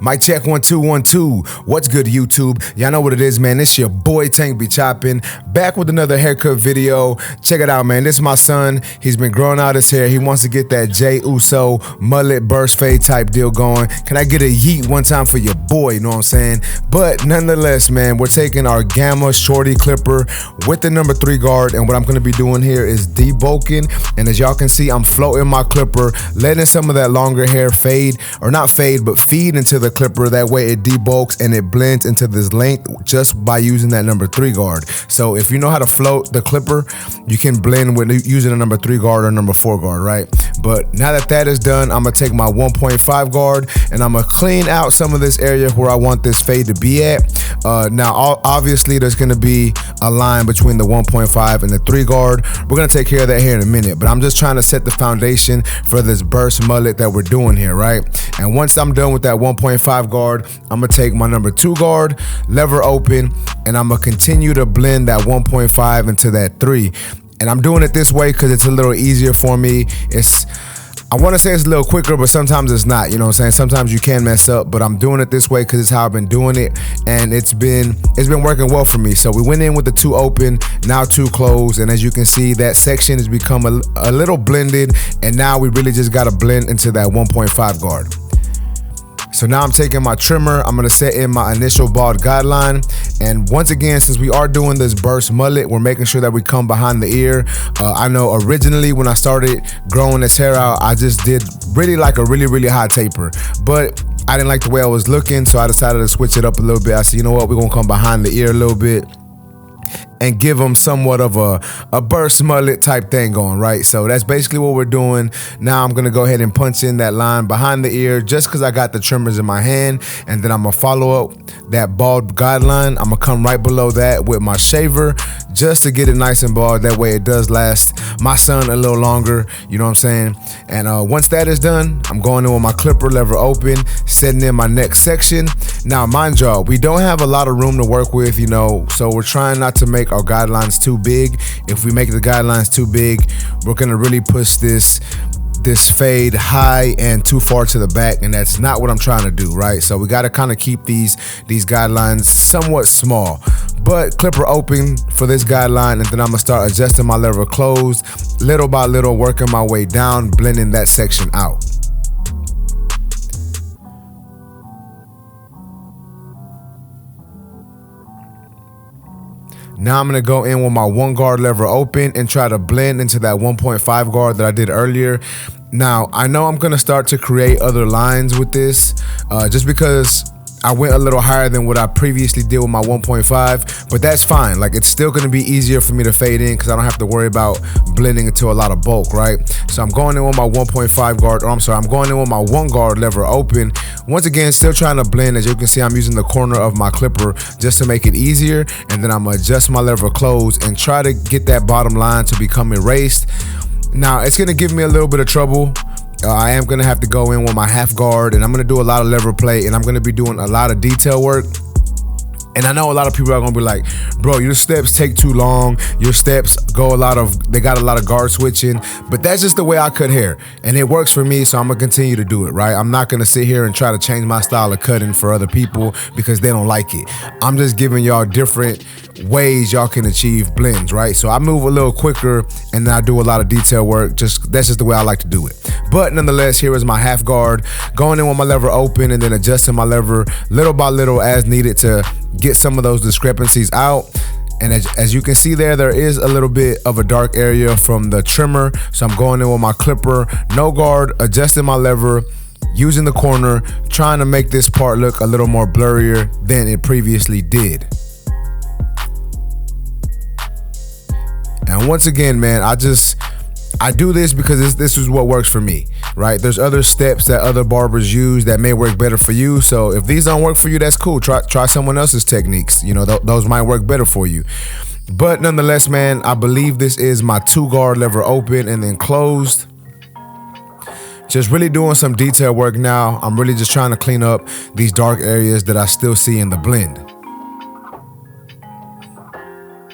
Mic check 1 2 1 2. What's good, YouTube? Y'all know what it is, man. It's your boy Tank be chopping, back with another haircut video. Check it out, man. This is my son. He's been growing out his hair. He wants to get that J Uso mullet burst fade type deal going. Can I get a yeet one time for your boy? You know what I'm saying? But nonetheless, man, we're taking our Gamma Shorty clipper with the number 3 guard, and what I'm going to be doing here is debulking. And as y'all can see, I'm floating my clipper, letting some of that longer hair fade, or not fade, but feed into the clipper. That way it debulks and it blends into this length just by using that number 3 guard. So if you know how to float the clipper, you can blend with using a number 3 guard or number 4 guard, right? But now that that is done, I'm gonna take my 1.5 guard and I'm gonna clean out some of this area where I want this fade to be at. Now obviously there's gonna be a line between the 1.5 and the 3 guard. We're gonna take care of that here in a minute, but I'm just trying to set the foundation for this burst mullet that we're doing here, right? And once I'm done with that 1.5 guard, I'm gonna take my number 2 guard, lever open, and I'm gonna continue to blend that 1.5 into that 3. And I'm doing it this way because it's a little easier for me. I want to say it's a little quicker, but sometimes it's not, you know what I'm saying? Sometimes you can mess up, but I'm doing it this way because it's how I've been doing it, and it's been working well for me. So we went in with the 2 open, now 2 closed, and as you can see, that section has become a little blended, and now we really just got to blend into that 1.5 guard. So now I'm taking my trimmer, I'm gonna set in my initial bald guideline. And once again, since we are doing this burst mullet, we're making sure that we come behind the ear. I know originally when I started growing this hair out, I just did really like a really high taper, but I didn't like the way I was looking, so I decided to switch it up a little bit. I said, you know what, we're gonna come behind the ear a little bit and give them somewhat of a burst mullet type thing going, right? So that's basically what we're doing. Now I'm gonna go ahead and punch in that line behind the ear just because I got the trimmers in my hand, and then I'm gonna follow up that bald guideline. I'm gonna come right below that with my shaver just to get it nice and bald. That way it does last my son a little longer, you know what I'm saying? And once that is done, I'm going in with my clipper, lever open, setting in my next section. Now mind y'all, we don't have a lot of room to work with, you know, so we're trying not to make our guidelines too big. If we make the guidelines too big, we're gonna really push this fade high and too far to the back, and that's not what I'm trying to do, right? So we got to kind of keep these guidelines somewhat small, but clipper open for this guideline, and then I'm gonna start adjusting my lever closed little by little, working my way down, blending that section out. Now I'm gonna go in with my 1 guard lever open and try to blend into that 1.5 guard that I did earlier. Now I know I'm gonna start to create other lines with this, just because I went a little higher than what I previously did with my 1.5, but that's fine. Like, it's still gonna be easier for me to fade in because I don't have to worry about blending into a lot of bulk, right? So I'm going in with my 1.5 guard, or I'm sorry, I'm going in with my 1 guard lever open. Once again, still trying to blend. As you can see, I'm using the corner of my clipper just to make it easier, and then I'm gonna adjust my lever close and try to get that bottom line to become erased. Now, it's gonna give me a little bit of trouble. I am gonna have to go in with my half guard, and I'm gonna do a lot of lever play, and I'm gonna be doing a lot of detail work. And I know a lot of people are gonna be like, bro, your steps take too long. Your steps they got a lot of guard switching, but that's just the way I cut hair, and it works for me, so I'm gonna continue to do it, right? I'm not gonna sit here and try to change my style of cutting for other people because they don't like it. I'm just giving y'all different ways y'all can achieve blends, right? So I move a little quicker, and then I do a lot of detail work. That's just the way I like to do it. But nonetheless, here is my half guard, going in with my lever open and then adjusting my lever little by little as needed to get some of those discrepancies out. And as you can see there is a little bit of a dark area from the trimmer, so I'm going in with my clipper, no guard, adjusting my lever, using the corner, trying to make this part look a little more blurrier than it previously did. And once again, man, I do this because this is what works for me, right? There's other steps that other barbers use that may work better for you. So if these don't work for you, that's cool. Try someone else's techniques. You know, those might work better for you. But nonetheless, man, I believe this is my 2 guard lever open and then closed. Just really doing some detail work now. I'm really just trying to clean up these dark areas that I still see in the blend.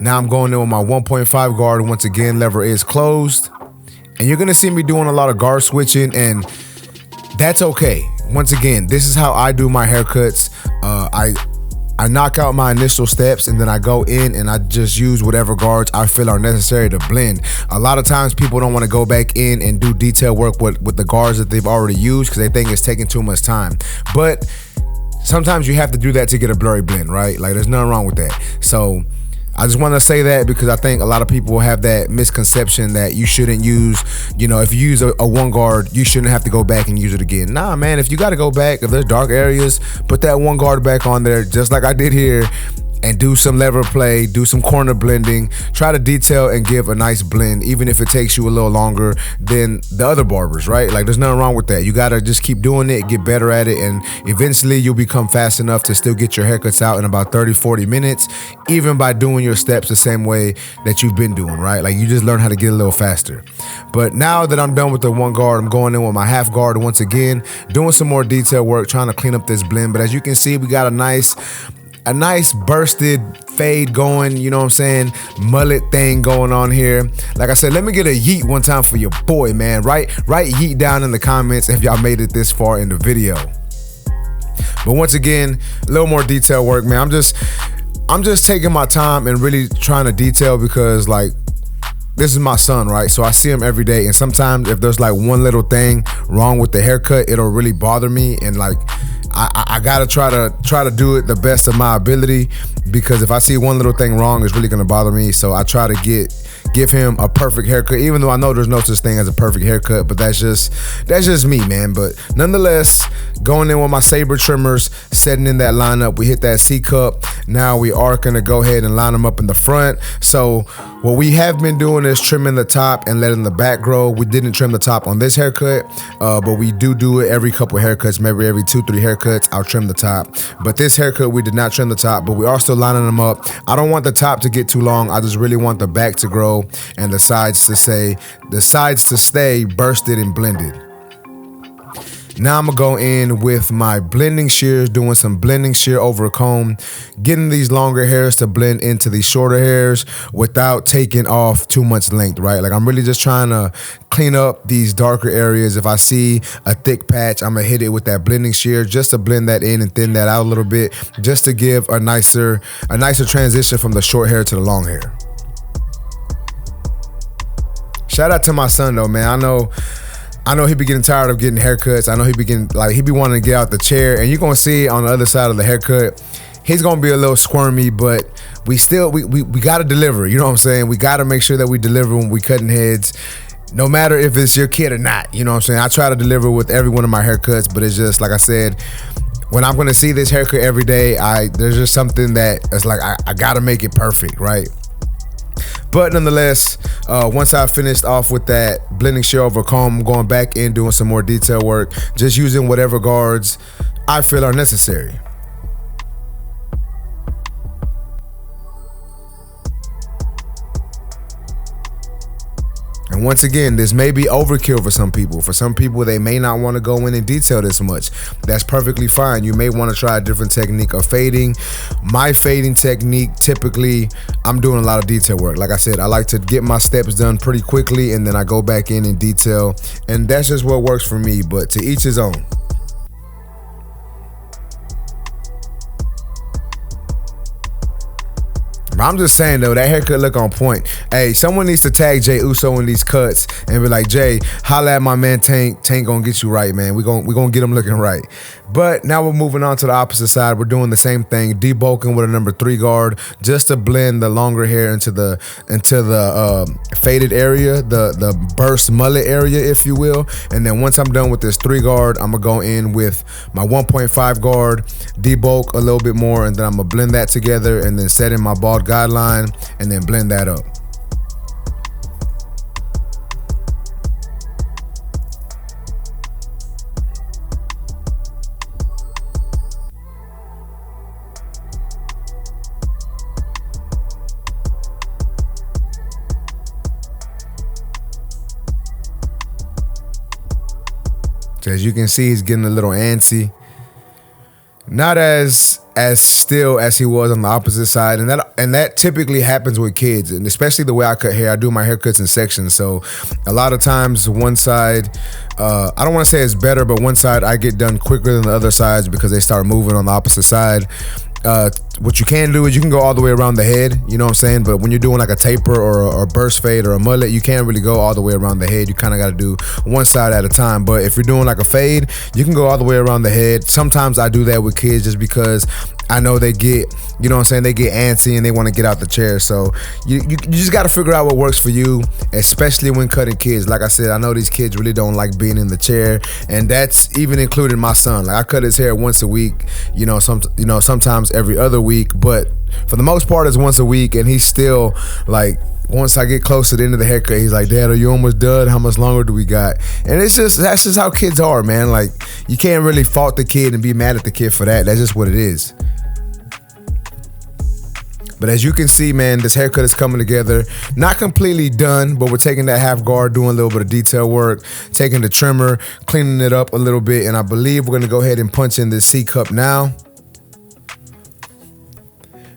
Now I'm going in with my 1.5 guard. Once again, lever is closed. And you're gonna see me doing a lot of guard switching, and that's okay. once again, this is how I do my haircuts. I knock out my initial steps and then I go in and I just use whatever guards I feel are necessary to blend. A lot of times people don't want to go back in and do detail work with the guards that they've already used because they think it's taking too much time. But sometimes you have to do that to get a blurry blend, right? Like, there's nothing wrong with that. So I just want to say that because I think a lot of people have that misconception that you shouldn't use, if you use a one guard, you shouldn't have to go back and use it again. Nah, man, if you got to go back, if there's dark areas, put that one guard back on there, just like I did here, and do some lever play, do some corner blending, try to detail and give a nice blend, even if it takes you a little longer than the other barbers, right? Like, there's nothing wrong with that. You gotta just keep doing it, get better at it, and eventually you'll become fast enough to still get your haircuts out in about 30, 40 minutes, even by doing your steps the same way that you've been doing, right? Like, you just learn how to get a little faster. But now that I'm done with the one guard, I'm going in with my half guard once again, doing some more detail work, trying to clean up this blend. But as you can see, we got a nice bursted fade going, you know what I'm saying, mullet thing going on here. Like I said, let me get a yeet one time for your boy, man. Write yeet down in the comments if y'all made it this far in the video. But once again, a little more detail work, man. I'm just taking my time and really trying to detail because, like, this is my son, right? So I see him every day, and sometimes if there's like one little thing wrong with the haircut, it'll really bother me, and like I gotta try to do it the best of my ability, because if I see one little thing wrong, it's really gonna bother me. So I try to give him a perfect haircut, even though I know there's no such thing as a perfect haircut, but that's just me, man. But nonetheless, going in with my saber trimmers, setting in that lineup, we hit that C cup. Now we are gonna go ahead and line them up in the front. So what we have been doing is trimming the top and letting the back grow. We didn't trim the top on this haircut, but we do it every couple haircuts, maybe every 2-3 haircuts, I'll trim the top. But this haircut, we did not trim the top, but we are still lining them up. I don't want the top to get too long. I just really want the back to grow and the sides to stay bursted and blended. Now I'm gonna go in with my blending shears, doing some blending shear over a comb, getting these longer hairs to blend into these shorter hairs without taking off too much length, right? Like, I'm really just trying to clean up these darker areas. If I see a thick patch, I'm gonna hit it with that blending shear just to blend that in and thin that out a little bit, just to give a nicer transition from the short hair to the long hair. Shout out to my son though, man. I know he be getting tired of getting haircuts. I know he be wanting to get out the chair, and you're gonna see on the other side of the haircut, he's gonna be a little squirmy, but we gotta deliver. You know what I'm saying? We gotta make sure that we deliver when we cutting heads, no matter if it's your kid or not. You know what I'm saying? I try to deliver with every one of my haircuts, but it's just like I said, when I'm gonna see this haircut every day, there's just something that it's like I gotta make it perfect, right? But nonetheless, once I finished off with that blending shear over comb, I'm going back in doing some more detail work, just using whatever guards I feel are necessary. And once again, this may be overkill for some people. For some people, they may not want to go in and detail this much. That's perfectly fine. You may want to try a different technique of fading. My fading technique, typically, I'm doing a lot of detail work. Like I said, I like to get my steps done pretty quickly, and then I go back in and detail. And that's just what works for me, but to each his own. I'm just saying though, that haircut look on point. Hey, someone needs to tag Jay Uso in these cuts and be like, Jay, holla at my man Tank. Tank gonna get you right, man. We gonna get him looking right. But now we're moving on to the opposite side. We're doing the same thing, debulking with a number 3 guard, just to blend the longer hair into the faded area, the burst mullet area, if you will. And then once I'm done with this 3 guard, I'm gonna go in with my 1.5 guard, debulk a little bit more, and then I'm gonna blend that together and then set in my bald guideline and then blend that up. So as you can see, he's getting a little antsy. Not as still as he was on the opposite side, and that typically happens with kids, and especially the way I cut hair. I do my haircuts in sections, so a lot of times one side I don't want to say it's better, but one side I get done quicker than the other sides because they start moving on the opposite side. What you can do is you can go all the way around the head, you know what I'm saying? But when you're doing like a taper or a burst fade or a mullet, you can't really go all the way around the head. You kind of got to do one side at a time. But if you're doing like a fade, you can go all the way around the head. Sometimes I do that with kids just because I know they get, you know what I'm saying, they get antsy and they want to get out the chair. So you just got to figure out what works for you, especially when cutting kids. Like I said, I know these kids really don't like being in the chair, and that's even including my son. Like I cut his hair once a week, sometimes every other week, but for the most part it's once a week, and he's still like, once I get close to the end of the haircut, he's like, Dad, are you almost done? How much longer do we got? And that's just how kids are, man. Like, you can't really fault the kid and be mad at the kid for that. That's just what it is. But as you can see, man, this haircut is coming together. Not completely done, but we're taking that half guard, doing a little bit of detail work, taking the trimmer, cleaning it up a little bit, and I believe we're gonna go ahead and punch in this C cup now.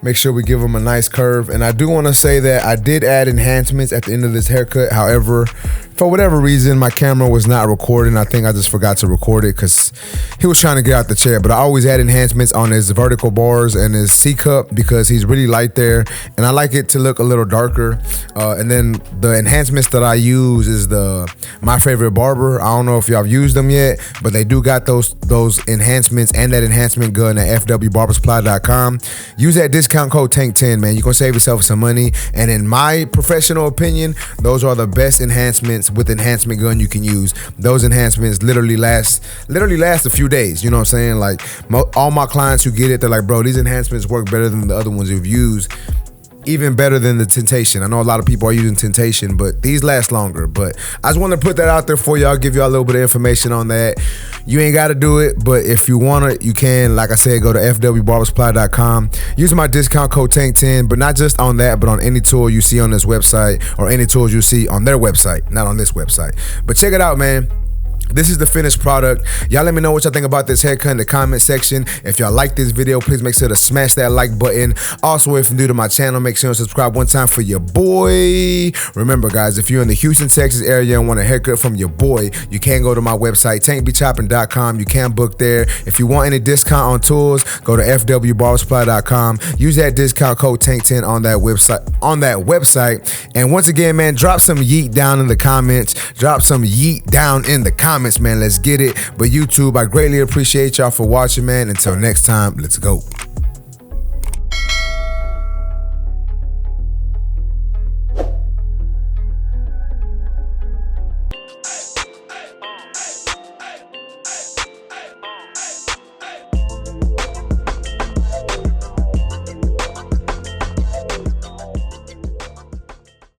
Make sure we give them a nice curve. And I do want to say that I did add enhancements at the end of this haircut. However, for whatever reason, my camera was not recording. I think I just forgot to record it because he was trying to get out the chair. But I always add enhancements on his vertical bars and his C cup because he's really light there, and I like it to look a little darker. And then the enhancements that I use is the My Favorite Barber. I don't know if y'all have used them yet, but they do got those enhancements and that enhancement gun at fwbarbersupply.com. Use that discount code TANK10, man. You're gonna save yourself some money. And in my professional opinion, those are the best enhancements with enhancement gun you can use. Those enhancements literally last a few days. You know what I'm saying? Like all my clients who get it, they're like, bro, these enhancements work better than the other ones you've used. Even better than the Temptation. I know a lot of people are using Temptation, but these last longer. But I just want to put that out there for y'all, give y'all a little bit of information on that. You ain't got to do it, but if you want it, you can. Like I said, go to fwbarbersupply.com. Use my discount code TANK10, but not just on that, but on any tool you see on this website or any tools you see on their website, not on this website. But check it out, man. This is the finished product. Y'all let me know what y'all think about this haircut in the comment section. If y'all like this video, please make sure to smash that like button. Also, if you're new to my channel, make sure to subscribe one time for your boy. Remember, guys, if you're in the Houston, Texas area and want a haircut from your boy, you can go to my website, tankbechopping.com. You can book there. If you want any discount on tools, go to fwbarbersupply.com. Use that discount code TANK10 on that website. And once again, man, drop some yeet down in the comments. Drop some yeet down in the comments, man. Let's get it. But YouTube, I greatly appreciate y'all for watching, man. Until next time, let's go.